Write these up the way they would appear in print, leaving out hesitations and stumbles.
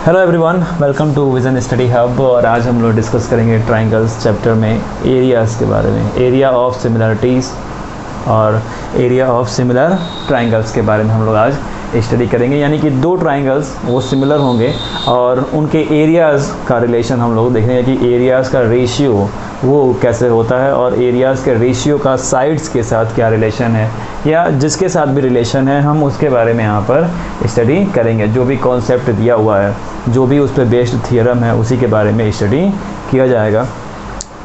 Hello everyone, welcome to Vision Study Hub. और आज हम लोग डिस्कस करेंगे ट्राइंगल्स चैप्टर में एरियाज़ के बारे में, एरिया ऑफ सिमिलरिटीज़ और एरिया ऑफ सिमिलर ट्राइंगल्स के बारे में हम लोग आज स्टडी करेंगे। यानी कि दो ट्राइंगल्स वो सिमिलर होंगे और उनके एरियाज़ का रिलेशन हम लोग देखेंगे कि एरियाज़ का रेशियो वो कैसे होता है और एरियाज़ के रेशियो का साइड्स के साथ क्या रिलेशन है, या जिसके साथ भी रिलेशन है हम उसके बारे में यहाँ पर स्टडी करेंगे। जो भी कॉन्सेप्ट दिया हुआ है, जो भी उस पर बेस्ड थियरम है, उसी के बारे में स्टडी किया जाएगा।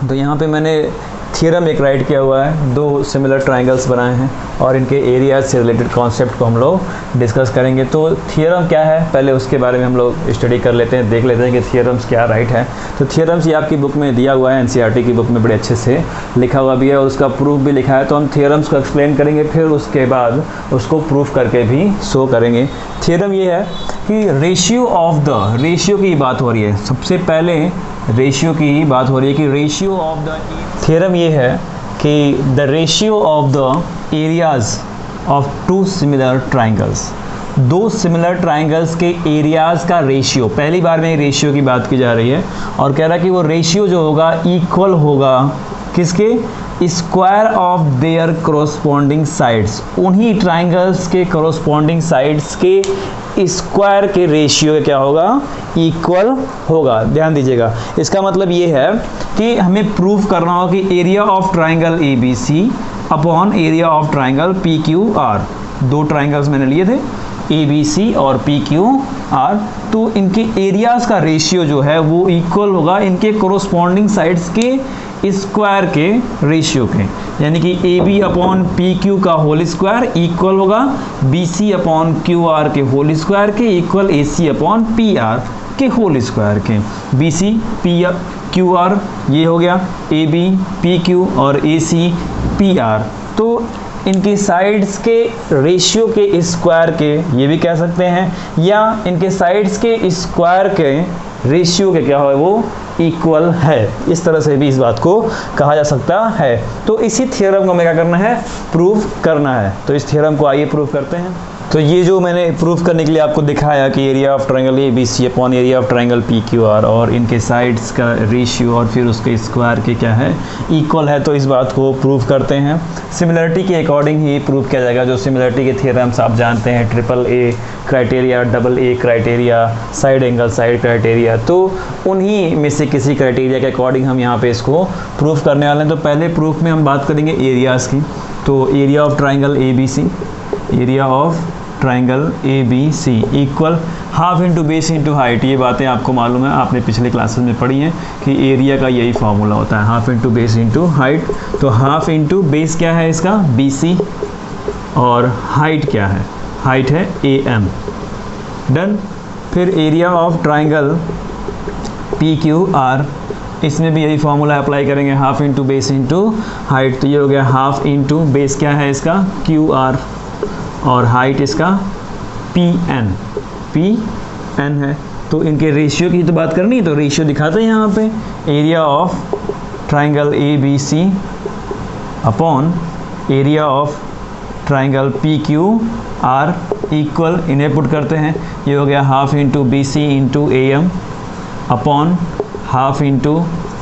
तो यहाँ पे मैंने थियरम एक राइट किया हुआ है, दो सिमिलर ट्राइंगल्स बनाए हैं और इनके एरियाज से रिलेटेड कॉन्सेप्ट को हम लोग डिस्कस करेंगे। तो थियरम क्या है पहले उसके बारे में हम लोग स्टडी कर लेते हैं, देख लेते हैं कि थियरम्स क्या राइट है। तो थियरम्स ये आपकी बुक में दिया हुआ है, एनसीईआरटी की बुक में बड़े अच्छे से लिखा हुआ भी है और उसका प्रूफ भी लिखा है। तो हम थियरम्स को एक्सप्लेन करेंगे, फिर उसके बाद उसको प्रूफ करके भी शो करेंगे। थियरम ये है कि रेशियो ऑफ द, रेशियो की बात हो रही है, सबसे पहले रेशियो की बात हो रही है कि रेशियो ऑफ द, थियरम ये है कि the ratio of the areas of two similar triangles, दो सिमिलर ट्राइंगल्स के एरियाज का रेशियो, पहली बार में रेशियो की बात की जा रही है और कह रहा है कि वो रेशियो जो होगा इक्वल होगा किसके, square of their corresponding sides, उन्हीं ट्राइंगल्स के कोरोस्पोंडिंग साइड्स के स्क्वायर के रेशियो क्या होगा, इक्वल होगा। ध्यान दीजिएगा, इसका मतलब ये है कि हमें प्रूव करना होगा कि area of triangle A B C upon area of triangle P Q R, दो ट्राइंगल्स मैंने लिए थे ए बी सी और पी क्यू आर, तो इनके एरियाज का रेशियो जो है वो इक्वल होगा इनके कोरोस्पोंडिंग साइड्स के स्क्वायर के रेशियो के। यानी कि A B upon P Q का होल स्क्वायर इक्वल होगा B C upon Q R के होल स्क्वायर के equal A C upon P R के होल स्क्वायर के। B C P Q R ये हो गया ए बी पी क्यू और ए सी पी आर, तो इनके साइड्स के रेशियो के स्क्वायर के ये भी कह सकते हैं, या इनके साइड्स के स्क्वायर के रेशियो के क्या है वो इक्वल है, इस तरह से भी इस बात को कहा जा सकता है। तो इसी थियरम को हमें क्या करना है, प्रूफ करना है। तो इस थियरम को आइए प्रूफ करते हैं। तो ये जो मैंने प्रूफ करने के लिए आपको दिखाया कि area of triangle A B C upon area of triangle P Q R और इनके साइड्स का रेशियो और फिर उसके स्क्वायर के क्या है इक्वल है, तो इस बात को प्रूफ करते हैं। सिमिलरिटी के अकॉर्डिंग ही प्रूफ किया जाएगा। जो सिमिलरिटी के थियरम्स आप जानते हैं, triple A criteria, double A criteria, side angle side criteria, तो उन्हीं में से किसी क्राइटेरिया के अकॉर्डिंग हम यहाँ पे इसको प्रूफ करने वाले हैं। तो पहले प्रूफ में हम बात करेंगे एरियाज़ की। तो area of triangle A B C, area of triangle A B C equal half into base into height. ये बातें आपको मालूम है, आपने पिछले क्लासेस में पढ़ी हैं कि एरिया का यही फॉर्मूला होता है, half into base into height. तो हाफ इंटू बेस क्या है इसका बी सी और हाइट क्या है, हाइट है ए एम। डन। फिर area of triangle P Q are, इसमें भी यही फॉर्मूला अप्लाई करेंगे, half into base into height. तो ये हो गया हाफ इंटू बेस क्या है इसका क्यू आर और हाइट इसका पी एन है। तो इनके रेशियो की तो बात करनी है, तो रेशियो दिखाते हैं यहाँ पे, area of triangle A B C upon area of triangle P Q R equal, इन्हें पुट करते हैं, ये हो गया half into B C into A M upon half into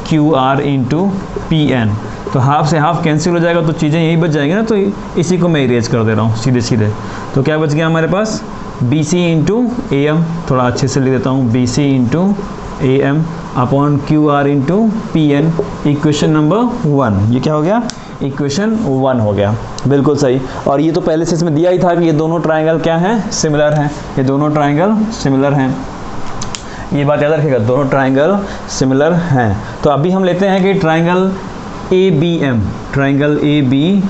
Q R into P N. तो हाफ से half cancel हो जाएगा, तो चीज़ें यही बच जाएंगी ना, तो इसी को मैं इरेज कर दे रहा हूँ सीधे सीधे। तो क्या बच गया हमारे पास, B C into A M, थोड़ा अच्छे से लिख देता हूँ, B C into A M upon Q R into P N, equation number 1। ये क्या हो गया, इक्वेशन 1 हो गया, बिल्कुल सही। और ये तो पहले से इसमें दिया ही था कि ये दोनों ट्राइंगल क्या हैं, सिमिलर हैं, ये दोनों ट्राइंगल सिमिलर हैं, ये बात याद रखिएगा, दोनों ट्राइंगल सिमिलर हैं। तो अभी हम लेते हैं कि triangle A B M, triangle A B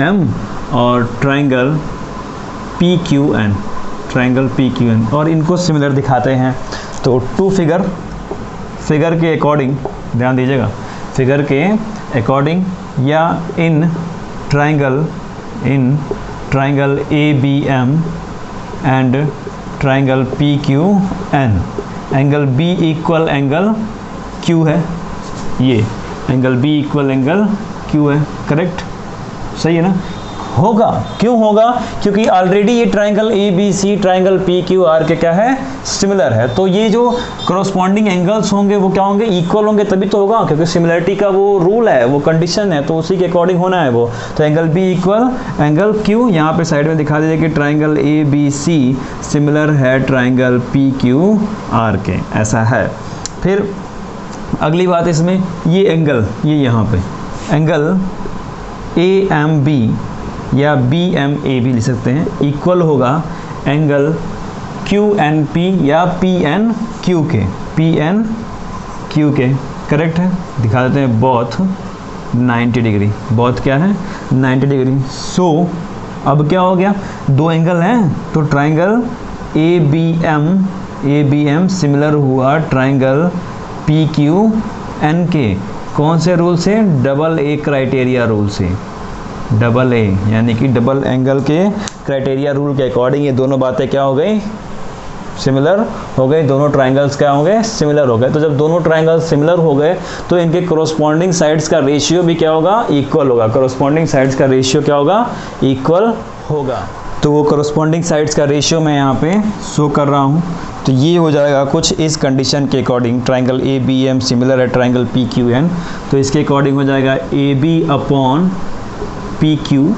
M और triangle P Q N, triangle P Q N, और इनको सिमिलर दिखाते हैं। तो टू फिगर के अकॉर्डिंग, ध्यान दीजिएगा, फिगर के अकॉर्डिंग या in triangle A B M and triangle P Q N, angle B equal angle Q है, ये angle B equal angle Q है, करेक्ट, सही है ना। होगा। क्यों होगा? क्योंकि ऑलरेडी ये triangle A B C, triangle P Q R के क्या है, सिमिलर है। तो ये जो करस्पॉन्डिंग एंगल्स होंगे वो क्या होंगे, इक्वल होंगे, तभी तो होगा, क्योंकि सिमिलरिटी का वो रूल है, वो कंडीशन है, तो उसी के अकॉर्डिंग होना है वो। तो angle B equal angle Q, यहाँ पे साइड में दिखा दीजिए कि triangle A B C similar है ट्राइंगल पी क्यू आर के, ऐसा है। फिर अगली बात इसमें, ये एंगल, ये यहाँ पे एंगल ए एम बी या बी एम ए भी लिख सकते हैं, इक्वल होगा एंगल क्यू एन पी या पी एन क्यू के, पी एन क्यू के, करेक्ट है। दिखा देते हैं बोथ 90 डिग्री, बोथ क्या है 90 डिग्री। सो अब क्या हो गया, दो एंगल हैं तो triangle A B M similar हुआ ट्राइंगल पी क्यू एन के, कौन से रूल से, डबल ए क्राइटेरिया रूल से, डबल ए यानी कि डबल एंगल के क्राइटेरिया रूल के अकॉर्डिंग ये दोनों बातें क्या हो गई, सिमिलर हो गए, दोनों ट्राइंगल्स क्या हो गए, सिमिलर हो गए। तो जब दोनों ट्राइंगल्स सिमिलर हो गए तो इनके कोरोस्पॉन्डिंग साइड्स का रेशियो भी क्या होगा, इक्वल होगा। कोरोस्पॉन्डिंग साइड्स का रेशियो क्या होगा, इक्वल होगा। तो वो कोरोस्पॉन्डिंग साइड्स का रेशियो मैं यहाँ पे शो कर रहा हूँ। तो ये हो जाएगा कुछ इस कंडीशन के according, triangle A B M similar है ट्राइंगल पी क्यू एन, तो इसके अकॉर्डिंग हो जाएगा A B upon P Q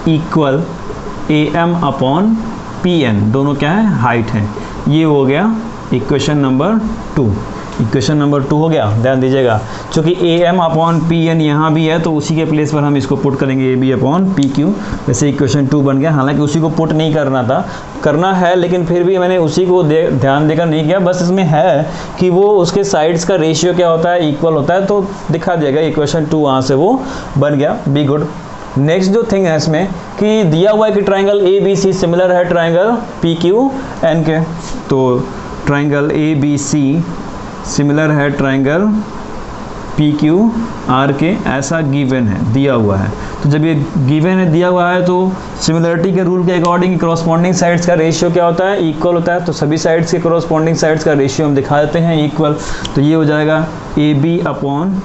equal A M upon P N, दोनों क्या है, हाइट है। ये हो गया इक्वेशन नंबर 2, इक्वेशन नंबर 2 हो गया। ध्यान दीजिएगा, चूँकि A M upon P N यहाँ भी है तो उसी के प्लेस पर हम इसको पुट करेंगे A B upon P Q, वैसे इक्वेशन 2 बन गया। हालांकि उसी को पुट नहीं करना था, करना है, लेकिन फिर भी मैंने उसी को ध्यान देकर नहीं किया, बस इसमें है कि वो उसके साइड्स का रेशियो क्या होता है, इक्वल होता है, तो दिखा दिएगा इक्वेशन 2 वहाँ से वो बन गया, बी गुड। नेक्स्ट जो थिंग है इसमें कि दिया हुआ है कि triangle A B C similar है ट्राइंगल पी क्यू एन के, तो triangle A B C similar है ट्राइंगल पी क्यू आर के, ऐसा गिवन है, दिया हुआ है। तो जब ये गिवन है, दिया हुआ है, तो सिमिलरिटी के रूल के अकॉर्डिंग करस्पॉन्डिंग साइड्स का रेशियो क्या होता है, इक्वल होता है। तो सभी साइड्स के करस्पॉन्डिंग साइड्स का रेशियो हम दिखा देते हैं इक्वल। तो ये हो जाएगा A B upon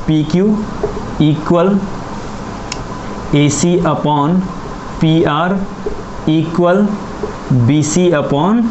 P Q equal A C upon P R equal B C upon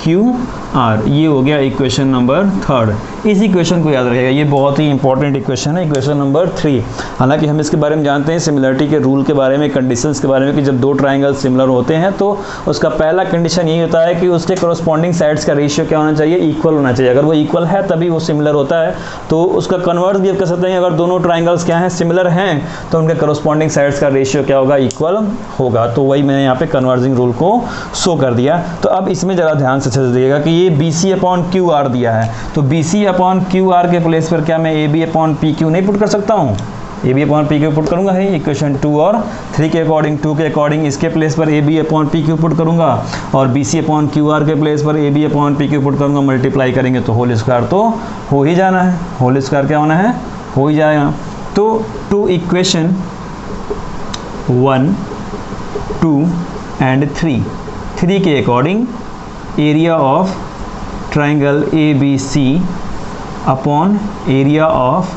Q R. ये हो गया इक्वेशन नंबर 3। इस इक्वेशन को याद रखिएगा, ये बहुत ही इंपॉर्टेंट इक्वेशन है, इक्वेशन नंबर 3। हालांकि हम इसके बारे में जानते हैं, सिमिलरिटी के रूल के बारे में, कंडीशंस के बारे में, कि जब दो ट्राइंगल सिमिलर होते हैं तो उसका पहला कंडीशन यही होता है कि उसके करस्पॉन्डिंग साइड्स का रेशियो क्या होना चाहिए, इक्वल होना चाहिए। अगर वो इक्वल है तभी वो सिमिलर होता है। तो उसका कन्वर्स भी आप कर सकते हैं, अगर दोनों ट्राइंगल्स क्या हैं, सिमिलर हैं, तो उनके करस्पॉन्डिंग साइड्स का रेशियो क्या होगा, इक्वल होगा। तो वही मैंने यहाँ पे कन्वर्जिंग रूल को शो कर दिया। तो अब इसमें ज़रा ध्यान से देखिएगा कि ये B C upon Q R दिया है, तो B C upon Q R के प्लेस पर क्या मैं A B upon P Q नहीं पुट कर सकता हूँ, A B upon P Q put करूँगा है इक्वेशन 2 और 3 के अकॉर्डिंग। 2 के अकॉर्डिंग इसके प्लेस पर A B upon P Q put करूँगा और B C upon Q R के प्लेस पर A B upon P Q put करूँगा, मल्टीप्लाई करेंगे तो होल स्क्वायर तो हो ही जाना है, होल स्क्वायर क्या होना है, हो ही जाएगा। तो टू इक्वेशन 1, 2 एंड 3 के according area of triangle A B C upon area of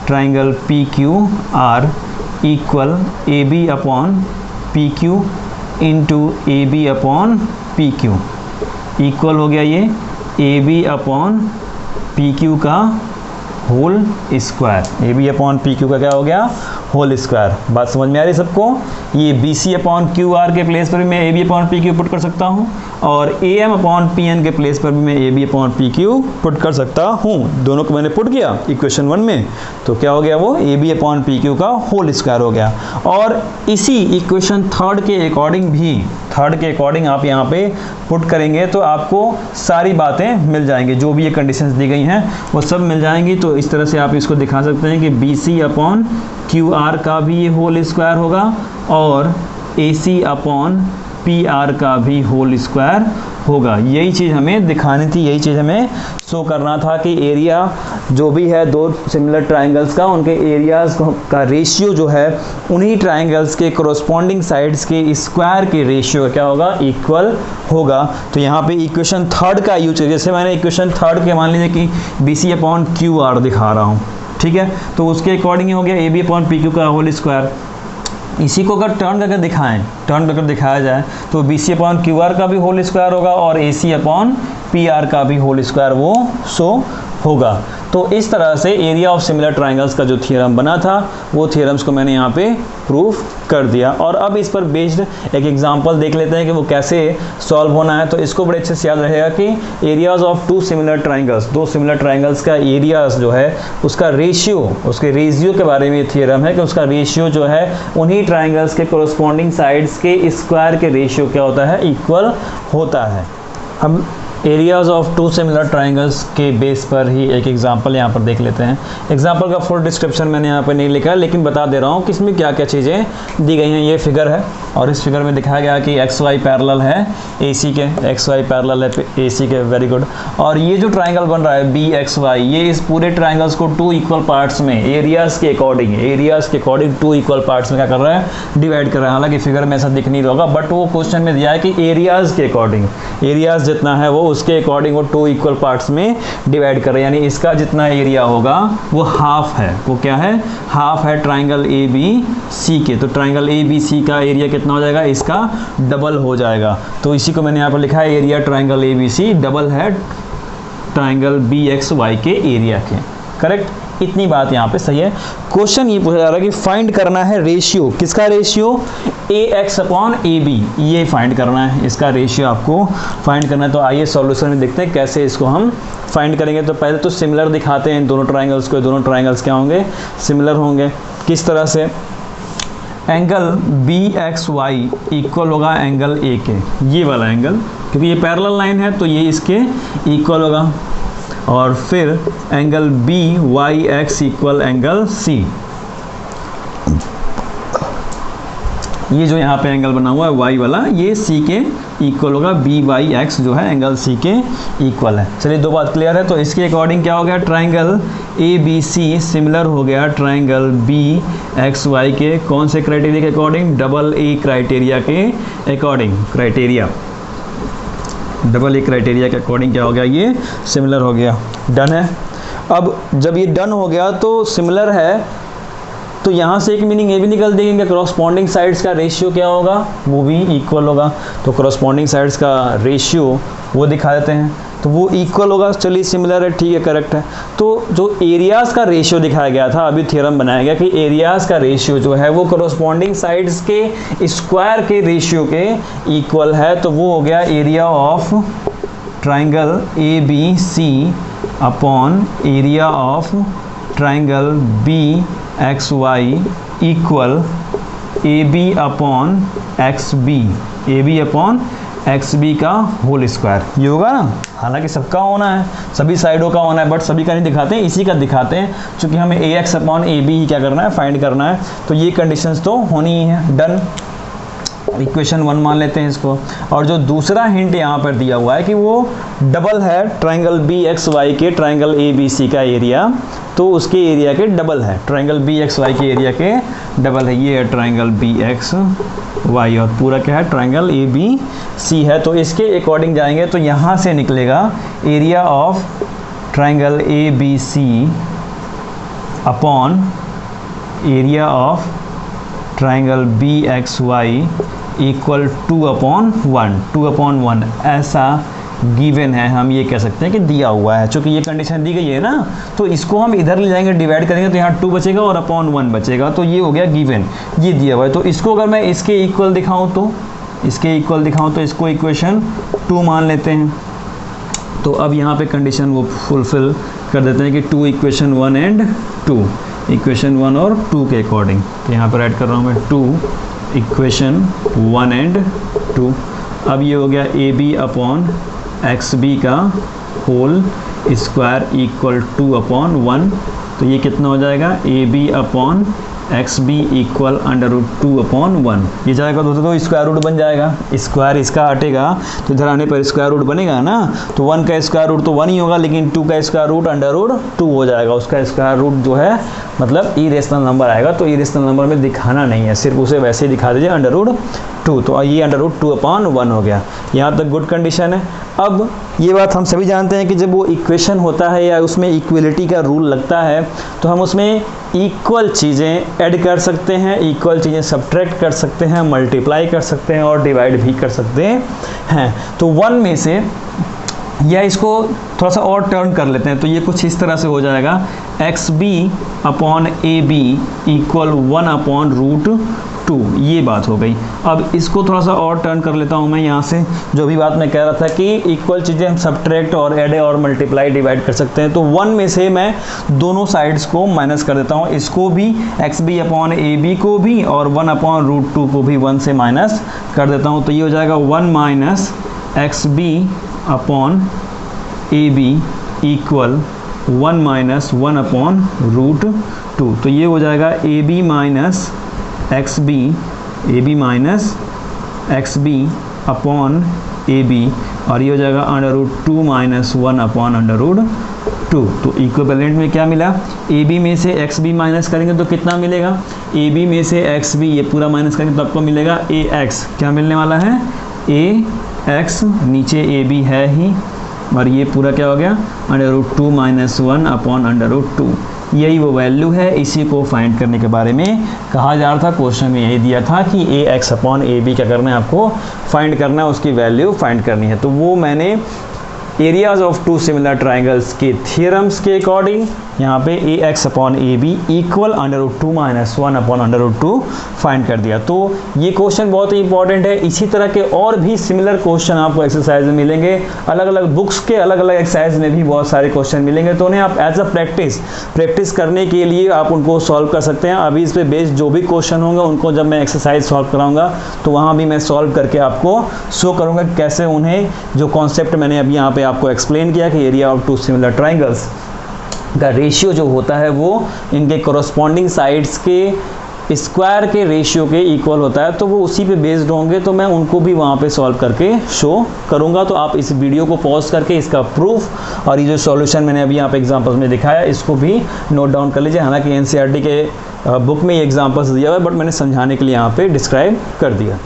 triangle P Q R equal A B upon P Q into A B upon P Q, equal हो गया ये A B upon P Q का whole square. A B upon P Q का क्या हो गया, whole square. बात समझ में आ रही सबको? ये B C upon Q R के प्लेस पर भी मैं A B upon P Q put कर सकता हूँ और A M upon P N के प्लेस पर भी मैं A B upon P Q put कर सकता हूँ। दोनों को मैंने पुट किया इक्वेशन 1 में, तो क्या हो गया, वो A B upon P Q का होल स्क्वायर हो गया। और इसी इक्वेशन 3 के अकॉर्डिंग भी, 3 के अकॉर्डिंग आप यहाँ पे पुट करेंगे तो आपको सारी बातें मिल जाएंगी, जो भी ये कंडीशंस दी गई हैं वो सब मिल जाएंगी। तो इस तरह से आप इसको दिखा सकते हैं कि B C upon Q R का भी ये होल स्क्वायर होगा और A C upon P R का भी होल स्क्वायर होगा। यही चीज़ हमें दिखानी थी, यही चीज़ हमें शो करना था कि एरिया जो भी है दो सिमिलर ट्राइंगल्स का, उनके एरियाज का रेशियो जो है उन्हीं ट्राइंगल्स के कोरोस्पॉन्डिंग साइड्स के स्क्वायर के रेशियो क्या होगा, इक्वल होगा। तो यहाँ पे इक्वेशन 3 का यूज है, जैसे मैंने इक्वेशन 3 के मान लीजिए कि B C upon Q R दिखा रहा हूँ, ठीक है, तो उसके अकॉर्डिंग हो गया A B upon P Q का होल स्क्वायर। इसी को अगर टर्न करके दिखाया जाए तो BC अपॉन QR का भी होल स्क्वायर होगा और AC अपॉन PR का भी होल स्क्वायर वो शो होगा। तो इस तरह से एरिया ऑफ सिमिलर ट्राइंगल्स का जो थ्योरम बना था वो थ्योरम्स को मैंने यहाँ पे प्रूफ कर दिया। और अब इस पर बेस्ड एक एग्जांपल देख लेते हैं कि वो कैसे सॉल्व होना है। तो इसको बड़े अच्छे से याद रहेगा कि areas of two similar triangles, दो सिमिलर ट्राइंगल्स का एरियाज जो है उसका रेशियो, उसके रेशियो के बारे में थ्योरम है कि उसका रेशियो जो है उन्हीं ट्राइंगल्स के कोरस्पॉन्डिंग साइड्स के स्क्वायर के रेशियो क्या होता है, इक्वल होता है। हम areas of two similar triangles के बेस पर ही एक एग्जांपल यहाँ पर देख लेते हैं। एग्जांपल का फुल डिस्क्रिप्शन मैंने यहाँ पर नहीं लिखा है, लेकिन बता दे रहा हूँ कि इसमें क्या क्या चीज़ें दी गई हैं। ये फिगर है और इस फिगर में दिखाया गया कि XY पैरेलल है AC के, XY पैरेलल है AC के, वेरी गुड। और ये जो ट्राइंगल बन रहा है BXY, ये इस पूरे ट्राइंगल्स को टू इक्वल पार्ट्स में एरियाज़ के अकॉर्डिंग टू इक्वल पार्ट्स में क्या कर रहा है, डिवाइड कर रहा है। हालांकि फिगर में ऐसा दिख नहीं रहा होगा, बट वो क्वेश्चन में दिया है कि एरियाज़ के अकॉर्डिंग, एरियाज़ जितना है वो उसके अकॉर्डिंग वो टू इक्वल पार्ट्स में डिवाइड कर रहे हैं। यानी इसका जितना एरिया होगा वो हाफ है, वो क्या है, हाफ है ट्राइंगल ABC के। तो ट्राइंगल ABC का एरिया कितना हो जाएगा, इसका डबल हो जाएगा। तो इसी को मैंने यहाँ पर लिखा है, एरिया ट्राइंगल ABC डबल है ट्राइंगल BXY के एरिया के। करेक्ट, इतनी बात यहाँ पे सही है। क्वेश्चन ये पूछा जा रहा है कि फाइंड करना है रेशियो, किसका रेशियो, AX अपॉन AB, ये फाइंड करना है, इसका रेशियो आपको फाइंड करना है। तो आइए सॉल्यूशन में देखते हैं कैसे इसको हम फाइंड करेंगे। तो पहले तो सिमिलर दिखाते हैं दोनों ट्राइंगल्स को। दोनों ट्राइंगल्स क्या होंगे, सिमिलर होंगे। किस तरह से, एंगल BXY इक्वल होगा एंगल A के, ये वाला एंगल, क्योंकि ये पैरेलल लाइन है तो ये इसके इक्वल होगा। और फिर angle BYX equal angle C, ये जो यहाँ पे एंगल बना हुआ है Y वाला, ये C के इक्वल होगा। BYX जो है एंगल C के इक्वल है। चलिए दो बात क्लियर है। तो इसके अकॉर्डिंग क्या हो गया, ट्राइंगल ABC सिमिलर हो गया ट्राइंगल BXY के कौन से क्राइटेरिया के अकॉर्डिंग, डबल A क्राइटेरिया के अकॉर्डिंग, डबल A क्राइटेरिया के अकॉर्डिंग क्या हो गया, ये सिमिलर हो गया। डन है। अब जब ये डन हो गया तो सिमिलर है, तो यहाँ से एक मीनिंग ये भी निकल देंगे कि कॉरस्पॉन्डिंग साइड्स का रेशियो क्या होगा, वो भी इक्वल होगा। तो कॉरस्पॉन्डिंग साइड्स का रेशियो वो दिखा देते हैं, तो वो इक्वल होगा। चलिए सिमिलर है, ठीक है, करेक्ट है। तो जो एरियाज़ का रेशियो दिखाया गया था, अभी थ्योरम बनाया गया कि एरियाज़ का रेशियो जो है वो कॉरस्पॉन्डिंग साइड्स के स्क्वायर के रेशियो के इक्वल है। तो वो हो गया area of triangle ABC upon area of triangle BXY equal AB upon XB का होल स्क्वायर, ये होगा ना। हालांकि सबका होना है, सभी साइडों का होना है, बट सभी का नहीं दिखाते हैं, इसी का दिखाते हैं, क्योंकि हमें AX अपॉन AB ही क्या करना है, फाइंड करना है। तो ये कंडीशंस तो होनी ही है। डन, इक्वेशन 1 मान लेते हैं इसको। और जो दूसरा हिंट यहाँ पर दिया हुआ है कि वो डबल है ट्राइंगल BXY के ट्राइंगल ABC का एरिया, तो उसके एरिया के डबल है, ट्राइंगल BXY के एरिया के डबल है। ये है ट्राइंगल BXY और पूरा क्या है, ट्राइंगल ABC है। तो इसके अकॉर्डिंग जाएंगे तो यहाँ से निकलेगा area of triangle ABC upon area of triangle BXY equal 2/1, ऐसा गिवन है। हम ये कह सकते हैं कि दिया हुआ है, चूँकि ये कंडीशन दी गई है ना, तो इसको हम इधर ले जाएंगे, डिवाइड करेंगे तो यहाँ 2 बचेगा और अपॉन 1 बचेगा। तो ये हो गया गिवन, ये दिया हुआ है। तो इसको अगर मैं इसके इक्वल दिखाऊँ तो इसको इक्वेशन 2 मान लेते हैं। तो अब यहाँ पे कंडीशन वो फुलफिल कर देते हैं कि 2 इक्वेशन 1 एंड 2, इक्वेशन 1 और 2 के अकॉर्डिंग। तो यहाँ पर ऐड कर रहा हूँ मैं 2 इक्वेशन 1 एंड 2। अब ये हो गया AB अपॉन XB का होल स्क्वायर इक्वल 2/1। तो ये कितना हो जाएगा, AB अपॉन XB इक्वल √2/1। ये जाएगा तो स्क्वायर रूट बन जाएगा, स्क्वायर इसका हटेगा तो इधर आने पर स्क्वायर रूट बनेगा ना। तो 1 का स्क्वायर रूट तो 1 ही होगा, लेकिन 2 का स्क्वायर रूट √2 हो जाएगा। उसका स्क्वायर रूट जो है मतलब इरेशनल नंबर आएगा, तो इरेशनल नंबर में दिखाना नहीं है, सिर्फ उसे वैसे ही दिखा दीजिए √2। तो ये √2/1 हो गया। यहाँ तक गुड कंडीशन है। अब ये बात हम सभी जानते हैं कि जब वो इक्वेशन होता है या उसमें इक्वलिटी का रूल लगता है, तो हम उसमें इक्वल चीज़ें ऐड कर सकते हैं, इक्वल चीज़ें सब्ट्रैक्ट कर सकते हैं, मल्टीप्लाई कर सकते हैं और डिवाइड भी कर सकते हैं। तो 1 में से, या इसको थोड़ा सा और टर्न कर लेते हैं, तो ये कुछ इस तरह से हो जाएगा XB upon AB equal 1 upon root 2, ये बात हो गई। अब इसको थोड़ा सा और टर्न कर लेता हूँ मैं यहाँ से, जो भी बात मैं कह रहा था कि इक्वल चीज़ें हम सब्ट्रैक्ट और ऐड और मल्टीप्लाई डिवाइड कर सकते हैं। तो 1 में से मैं दोनों साइड्स को माइनस कर देता हूँ, इसको भी XB अपॉन AB को भी और 1 अपॉन रूट 2 को भी 1 से माइनस कर देता हूँ। तो ये हो जाएगा 1 minus XB upon AB equal 1 minus 1 upon root 2। तो ये हो जाएगा AB minus XB upon AB और ये हो जाएगा under root 2 minus 1 upon under root 2। तो इक्विवेलेंट में क्या मिला, AB में से XB माइनस करेंगे तो कितना मिलेगा, AB में से XB ये पूरा माइनस करेंगे तो आपको मिलेगा AX। क्या मिलने वाला है, AX, नीचे AB है ही और ये पूरा क्या हो गया, under root 2 minus 1 upon under root 2। यही वो वैल्यू है, इसी को फाइंड करने के बारे में कहा जा रहा था। क्वेश्चन में यही दिया था कि AX अपॉन AB क्या करना है, आपको फाइंड करना है, उसकी वैल्यू फाइंड करनी है। तो वो मैंने areas of two similar triangles के थियरम्स के अकॉर्डिंग यहाँ पे AX upon AB equal under root 2 minus 1 upon under root 2 find कर दिया। तो ये क्वेश्चन बहुत ही इंपॉर्टेंट है। इसी तरह के और भी सिमिलर क्वेश्चन आपको एक्सरसाइज में मिलेंगे, अलग अलग बुक्स के अलग अलग एक्सरसाइज में भी बहुत सारे क्वेश्चन मिलेंगे। तो उन्हें आप एज अ प्रैक्टिस करने के लिए आप उनको सॉल्व कर सकते हैं। अभी इस पर बेस्ड जो भी क्वेश्चन होंगे उनको जब मैं एक्सरसाइज सॉल्व कराऊंगा तो वहाँ भी मैं सॉल्व करके आपको शो करूँगा कैसे उन्हें, जो कॉन्सेप्ट मैंने अभी यहाँ पे आपको एक्सप्लेन किया कि area of two similar triangles का रेशियो जो होता है वो इनके कोरस्पॉन्डिंग साइड्स के स्क्वायर के रेशियो के इक्वल होता है, तो वो उसी पे बेस्ड होंगे। तो मैं उनको भी वहाँ पे सॉल्व करके शो करूँगा। तो आप इस वीडियो को पॉज करके इसका प्रूफ और ये जो सॉल्यूशन मैंने अभी यहाँ पे एग्जांपल्स में दिखाया इसको भी नोट डाउन कर लीजिए। हालांकि NCERT के बुक में ये एग्जांपल्स दिया हुआ है बट मैंने समझाने के लिए यहाँ पे डिस्क्राइब कर दिया।